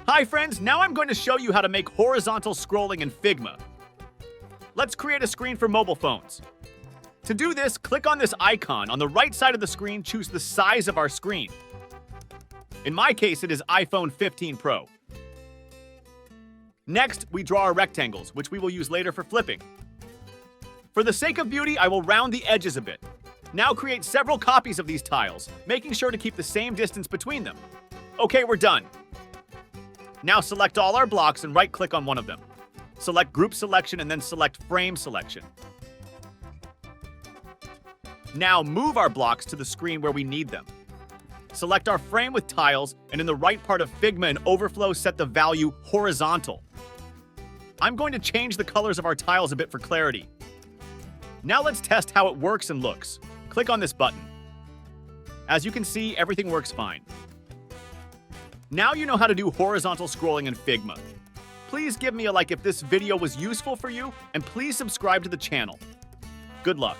Hi friends, now I'm going to show you how to make horizontal scrolling in Figma. Let's create a screen for mobile phones. To do this, click on this icon. On the right side of the screen, choose the size of our screen. In my case, it is iPhone 15 Pro. Next, we draw our rectangles, which we will use later for flipping. For the sake of beauty, I will round the edges a bit. Now create several copies of these tiles, making sure to keep the same distance between them. Okay, we're done. Now select all our blocks and right-click on one of them. Select Group Selection and then select Frame Selection. Now move our blocks to the screen where we need them. Select our frame with tiles, and in the right part of Figma in Overflow, set the value Horizontal. I'm going to change the colors of our tiles a bit for clarity. Now let's test how it works and looks. Click on this button. As you can see, everything works fine. Now you know how to do horizontal scrolling in Figma. Please give me a like if this video was useful for you, and please subscribe to the channel. Good luck.